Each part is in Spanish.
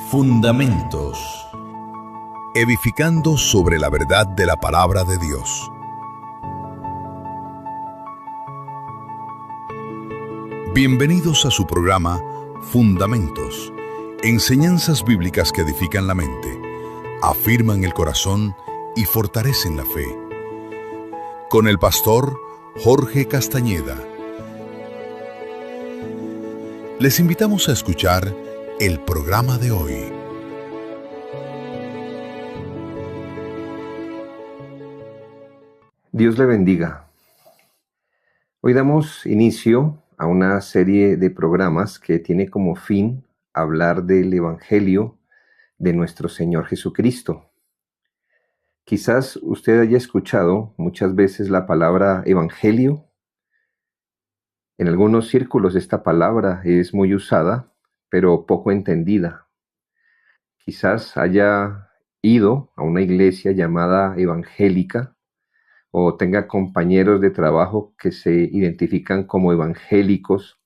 Fundamentos. Edificando sobre la verdad de la palabra de Dios. Bienvenidos a su programa Fundamentos. Enseñanzas bíblicas que edifican la mente, afirman el corazón y fortalecen la fe. Con el pastor Jorge Castañeda. Les invitamos a escuchar el programa de hoy. Dios le bendiga. Hoy damos inicio a una serie de programas que tiene como fin hablar del Evangelio de nuestro Señor Jesucristo. Quizás usted haya escuchado muchas veces la palabra Evangelio. En algunos círculos esta palabra es muy usada, pero poco entendida. Quizás haya ido a una iglesia llamada evangélica o tenga compañeros de trabajo que se identifican como evangélicos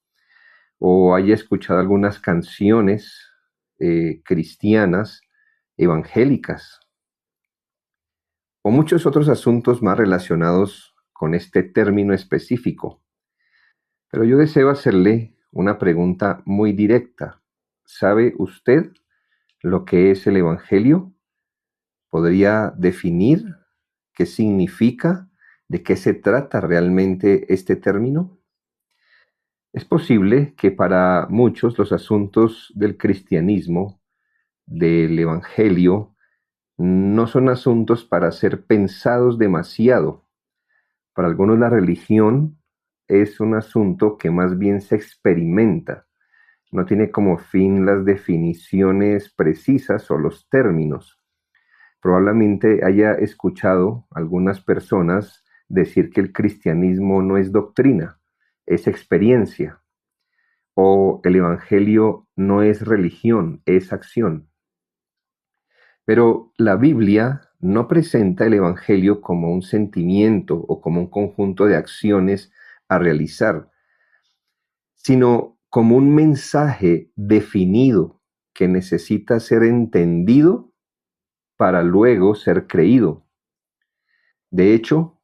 o haya escuchado algunas canciones cristianas evangélicas o muchos otros asuntos más relacionados con este término específico. Pero yo deseo hacerle una pregunta muy directa. ¿Sabe usted lo que es el Evangelio? ¿Podría definir qué significa, de qué se trata realmente este término? Es posible que para muchos los asuntos del cristianismo, del Evangelio, no son asuntos para ser pensados demasiado. Para algunos la religión es un asunto que más bien se experimenta. No tiene como fin las definiciones precisas o los términos. Probablemente haya escuchado algunas personas decir que el cristianismo no es doctrina, es experiencia. O el Evangelio no es religión, es acción. Pero la Biblia no presenta el Evangelio como un sentimiento o como un conjunto de acciones a realizar, sino como un mensaje definido que necesita ser entendido para luego ser creído. De hecho,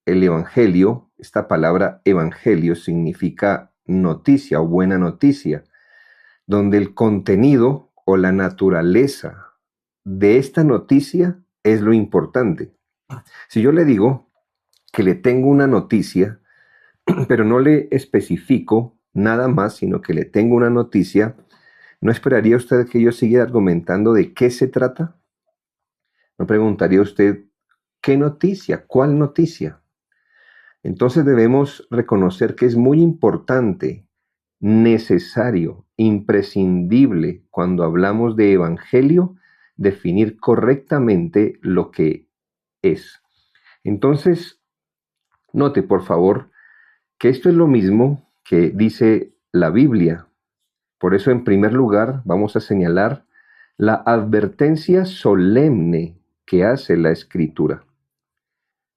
el Evangelio, esta palabra Evangelio significa noticia o buena noticia, donde el contenido o la naturaleza de esta noticia es lo importante. Si yo le digo que le tengo una noticia, pero no le especifico nada más, sino que le tengo una noticia, ¿no esperaría usted que yo siguiera argumentando de qué se trata? ¿No preguntaría usted qué noticia? ¿Cuál noticia? Entonces debemos reconocer que es muy importante, necesario, imprescindible, cuando hablamos de evangelio, definir correctamente lo que es. Entonces, note por favor que esto es lo mismo que dice la Biblia. Por eso, en primer lugar, vamos a señalar la advertencia solemne que hace la Escritura.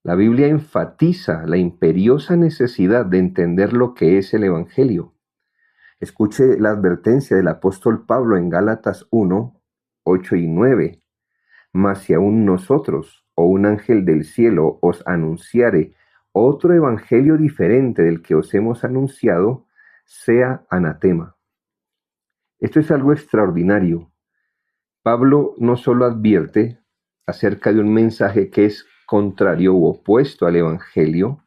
La Biblia enfatiza la imperiosa necesidad de entender lo que es el Evangelio. Escuche la advertencia del apóstol Pablo en Gálatas 1, 8 y 9. Mas si aún nosotros o un ángel del cielo os anunciare otro evangelio diferente del que os hemos anunciado, sea anatema. Esto es algo extraordinario. Pablo no solo advierte acerca de un mensaje que es contrario u opuesto al evangelio,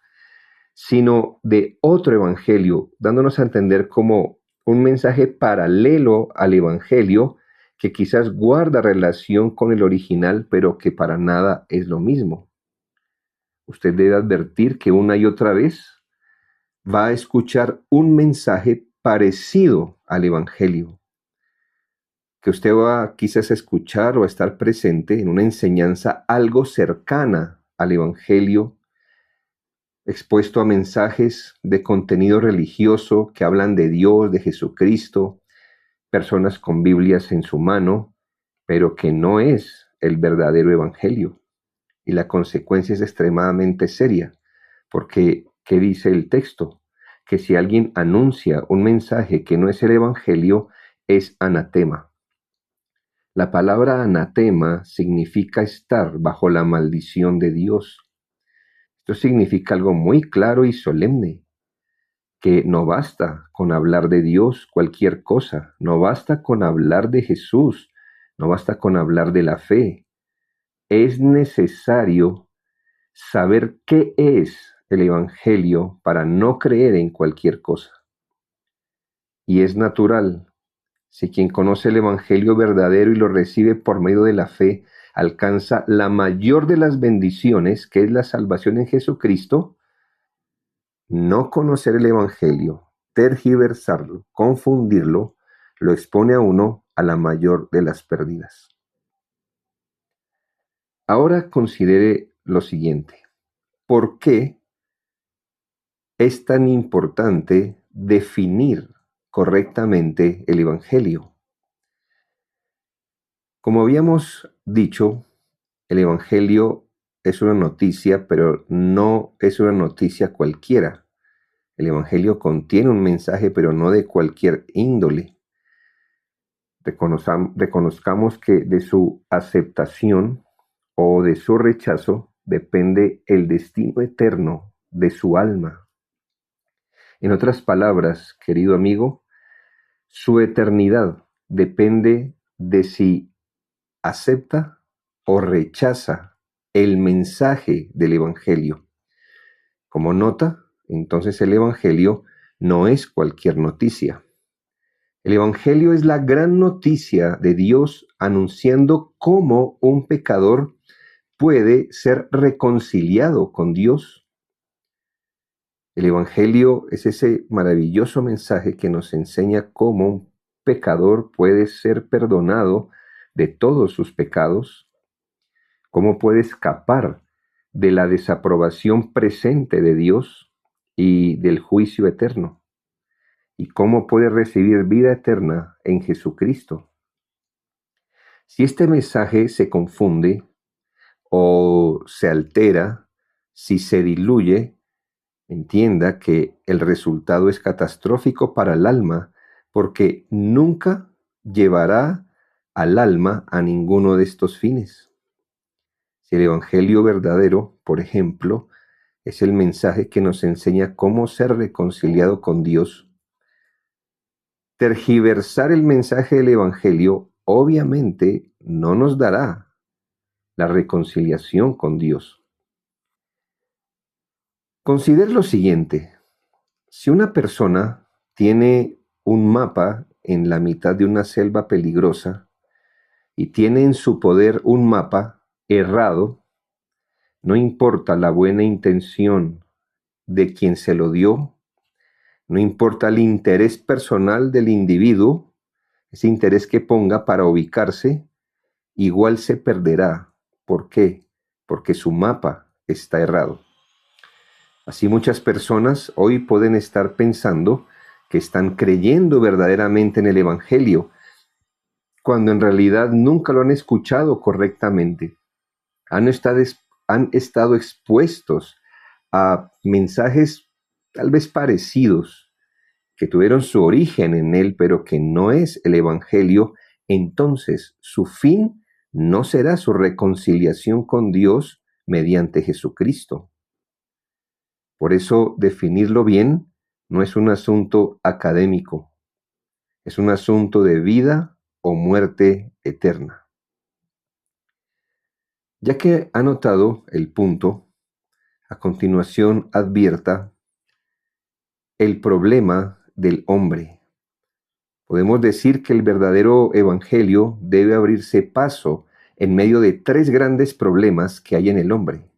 sino de otro evangelio, dándonos a entender como un mensaje paralelo al evangelio que quizás guarda relación con el original, pero que para nada es lo mismo. Usted debe advertir que una y otra vez va a escuchar un mensaje parecido al evangelio, que usted va quizás a escuchar o a estar presente en una enseñanza algo cercana al evangelio, expuesto a mensajes de contenido religioso que hablan de Dios, de Jesucristo, personas con Biblias en su mano, pero que no es el verdadero evangelio. Y la consecuencia es extremadamente seria, porque, ¿qué dice el texto? Que si alguien anuncia un mensaje que no es el evangelio, es anatema. La palabra anatema significa estar bajo la maldición de Dios. Esto significa algo muy claro y solemne, que no basta con hablar de Dios cualquier cosa, no basta con hablar de Jesús, no basta con hablar de la fe. Es necesario saber qué es el Evangelio para no creer en cualquier cosa. Y es natural, si quien conoce el Evangelio verdadero y lo recibe por medio de la fe, alcanza la mayor de las bendiciones, que es la salvación en Jesucristo. No conocer el Evangelio, tergiversarlo, confundirlo, lo expone a uno a la mayor de las pérdidas. Ahora considere lo siguiente. ¿Por qué es tan importante definir correctamente el Evangelio? Como habíamos dicho, el Evangelio es una noticia, pero no es una noticia cualquiera. El Evangelio contiene un mensaje, pero no de cualquier índole. Reconozcamos que de su aceptación o de su rechazo depende el destino eterno de su alma. En otras palabras, querido amigo, su eternidad depende de si acepta o rechaza el mensaje del Evangelio. Como nota, entonces el Evangelio no es cualquier noticia. El Evangelio es la gran noticia de Dios anunciando cómo un pecador puede ser reconciliado con Dios. El Evangelio es ese maravilloso mensaje que nos enseña cómo un pecador puede ser perdonado de todos sus pecados, cómo puede escapar de la desaprobación presente de Dios y del juicio eterno, y cómo puede recibir vida eterna en Jesucristo. Si este mensaje se confunde o se altera, si se diluye, entienda que el resultado es catastrófico para el alma, porque nunca llevará al alma a ninguno de estos fines. Si el Evangelio verdadero, por ejemplo, es el mensaje que nos enseña cómo ser reconciliado con Dios, tergiversar el mensaje del Evangelio obviamente no nos dará la reconciliación con Dios. Considere lo siguiente. Si una persona tiene un mapa en la mitad de una selva peligrosa y tiene en su poder un mapa errado, no importa la buena intención de quien se lo dio, no importa el interés personal del individuo, ese interés que ponga para ubicarse, igual se perderá. ¿Por qué? Porque su mapa está errado. Así muchas personas hoy pueden estar pensando que están creyendo verdaderamente en el Evangelio, cuando en realidad nunca lo han escuchado correctamente. Han estado expuestos a mensajes tal vez parecidos, que tuvieron su origen en él, pero que no es el Evangelio. Entonces su fin no será su reconciliación con Dios mediante Jesucristo. Por eso, definirlo bien no es un asunto académico, es un asunto de vida o muerte eterna. Ya que ha notado el punto, a continuación advierta el problema del hombre. Podemos decir que el verdadero evangelio debe abrirse paso en medio de tres grandes problemas que hay en el hombre.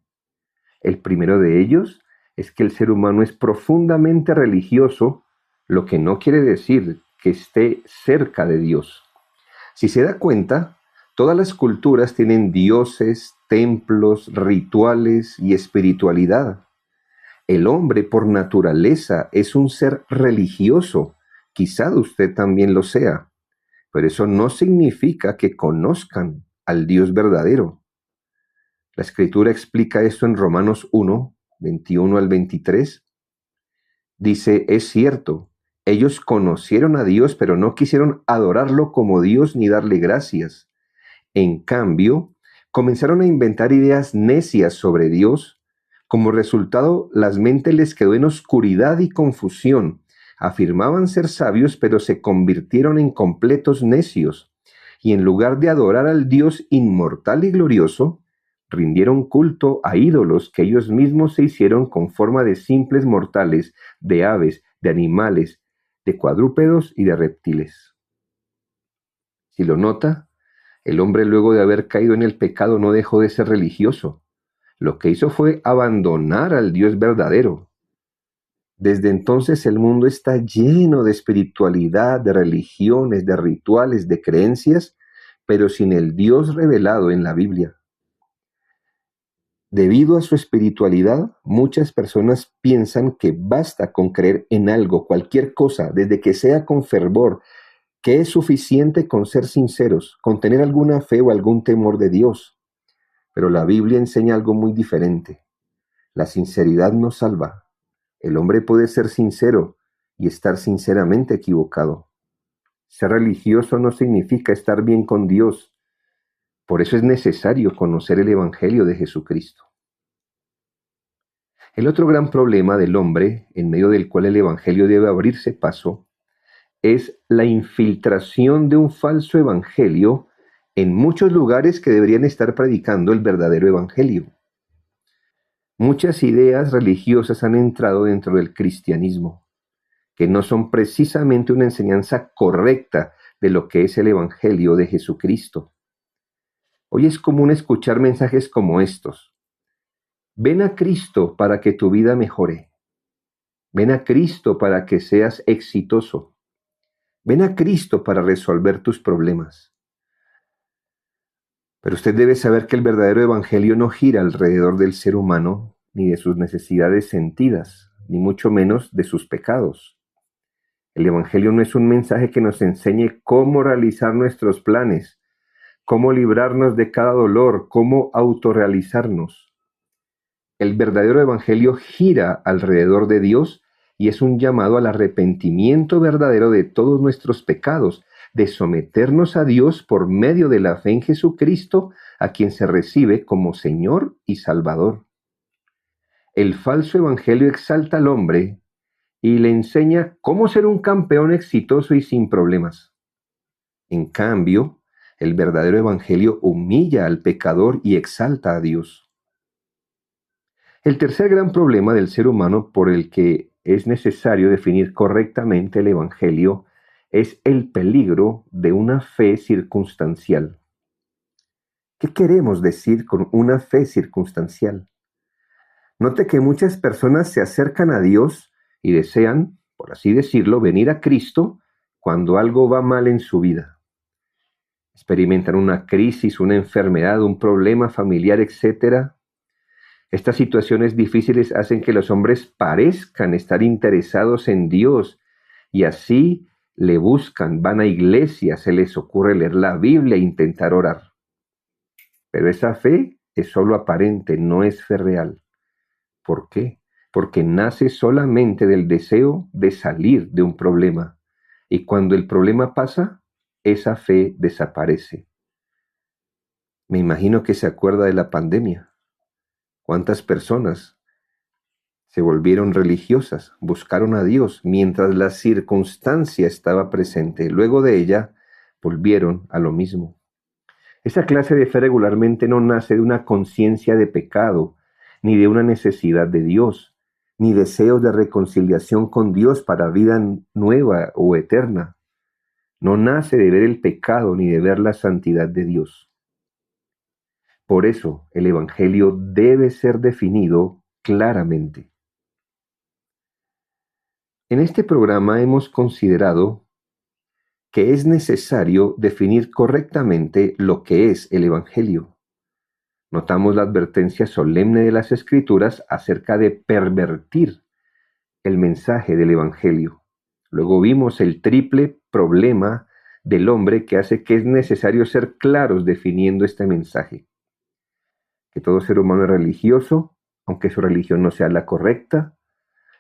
El primero de ellos es que el ser humano es profundamente religioso, lo que no quiere decir que esté cerca de Dios. Si se da cuenta, todas las culturas tienen dioses, templos, rituales y espiritualidad. El hombre por naturaleza es un ser religioso. Quizá usted también lo sea, pero eso no significa que conozcan al Dios verdadero. La Escritura explica esto en Romanos 1, 21 al 23. Dice, es cierto, ellos conocieron a Dios, pero no quisieron adorarlo como Dios ni darle gracias. En cambio, comenzaron a inventar ideas necias sobre Dios. Como resultado, las mentes les quedó en oscuridad y confusión. Afirmaban ser sabios, pero se convirtieron en completos necios. Y en lugar de adorar al Dios inmortal y glorioso, rindieron culto a ídolos que ellos mismos se hicieron con forma de simples mortales, de aves, de animales, de cuadrúpedos y de reptiles. Si lo nota, el hombre luego de haber caído en el pecado no dejó de ser religioso. Lo que hizo fue abandonar al Dios verdadero. Desde entonces el mundo está lleno de espiritualidad, de religiones, de rituales, de creencias, pero sin el Dios revelado en la Biblia. Debido a su espiritualidad, muchas personas piensan que basta con creer en algo, cualquier cosa, desde que sea con fervor, que es suficiente con ser sinceros, con tener alguna fe o algún temor de Dios. Pero la Biblia enseña algo muy diferente. La sinceridad no salva. El hombre puede ser sincero y estar sinceramente equivocado. Ser religioso no significa estar bien con Dios. Por eso es necesario conocer el Evangelio de Jesucristo. El otro gran problema del hombre, en medio del cual el Evangelio debe abrirse paso, es la infiltración de un falso evangelio en muchos lugares que deberían estar predicando el verdadero evangelio. Muchas ideas religiosas han entrado dentro del cristianismo, que no son precisamente una enseñanza correcta de lo que es el evangelio de Jesucristo. Hoy es común escuchar mensajes como estos: ven a Cristo para que tu vida mejore. Ven a Cristo para que seas exitoso. Ven a Cristo para resolver tus problemas. Pero usted debe saber que el verdadero evangelio no gira alrededor del ser humano, ni de sus necesidades sentidas, ni mucho menos de sus pecados. El evangelio no es un mensaje que nos enseñe cómo realizar nuestros planes, cómo librarnos de cada dolor, cómo autorrealizarnos. El verdadero evangelio gira alrededor de Dios y es un llamado al arrepentimiento verdadero de todos nuestros pecados, de someternos a Dios por medio de la fe en Jesucristo, a quien se recibe como Señor y Salvador. El falso evangelio exalta al hombre y le enseña cómo ser un campeón exitoso y sin problemas. En cambio, el verdadero evangelio humilla al pecador y exalta a Dios. El tercer gran problema del ser humano por el que es necesario definir correctamente el evangelio es el peligro de una fe circunstancial. ¿Qué queremos decir con una fe circunstancial? Note que muchas personas se acercan a Dios y desean, por así decirlo, venir a Cristo cuando algo va mal en su vida. Experimentan una crisis, una enfermedad, un problema familiar, etc. Estas situaciones difíciles hacen que los hombres parezcan estar interesados en Dios y así le buscan, van a iglesias, se les ocurre leer la Biblia e intentar orar. Pero esa fe es solo aparente, no es fe real. ¿Por qué? Porque nace solamente del deseo de salir de un problema. Y cuando el problema pasa, esa fe desaparece. Me imagino que se acuerda de la pandemia. ¿Cuántas personas se volvieron religiosas, buscaron a Dios mientras la circunstancia estaba presente? Luego de ella, volvieron a lo mismo. Esa clase de fe regularmente no nace de una conciencia de pecado, ni de una necesidad de Dios, ni deseos de reconciliación con Dios para vida nueva o eterna. No nace de ver el pecado ni de ver la santidad de Dios. Por eso, el Evangelio debe ser definido claramente. En este programa hemos considerado que es necesario definir correctamente lo que es el Evangelio. Notamos la advertencia solemne de las Escrituras acerca de pervertir el mensaje del Evangelio. Luego vimos el triple problema del hombre que hace que es necesario ser claros definiendo este mensaje. Que todo ser humano es religioso, aunque su religión no sea la correcta,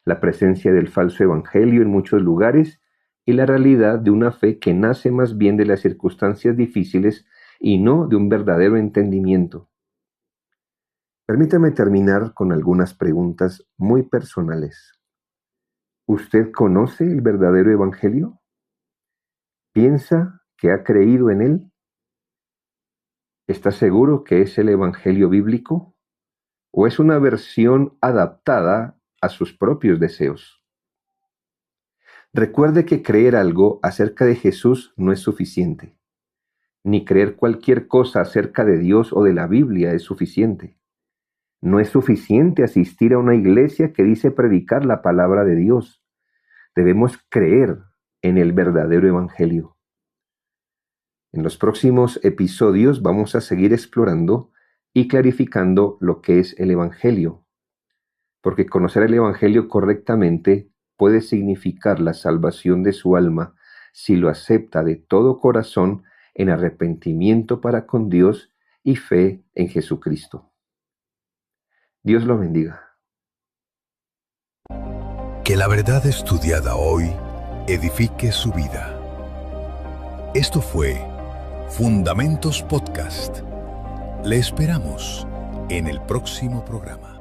la presencia del falso evangelio en muchos lugares y la realidad de una fe que nace más bien de las circunstancias difíciles y no de un verdadero entendimiento. Permítame terminar con algunas preguntas muy personales. ¿Usted conoce el verdadero evangelio? ¿Piensa que ha creído en él? ¿Está seguro que es el evangelio bíblico? ¿O es una versión adaptada a sus propios deseos? Recuerde que creer algo acerca de Jesús no es suficiente, ni creer cualquier cosa acerca de Dios o de la Biblia es suficiente. No es suficiente asistir a una iglesia que dice predicar la palabra de Dios. Debemos creer en el verdadero evangelio. En los próximos episodios vamos a seguir explorando y clarificando lo que es el evangelio, porque conocer el evangelio correctamente puede significar la salvación de su alma si lo acepta de todo corazón en arrepentimiento para con Dios y fe en Jesucristo. Dios lo bendiga. Que la verdad estudiada hoy edifique su vida. Esto fue Fundamentos Podcast. Le esperamos en el próximo programa.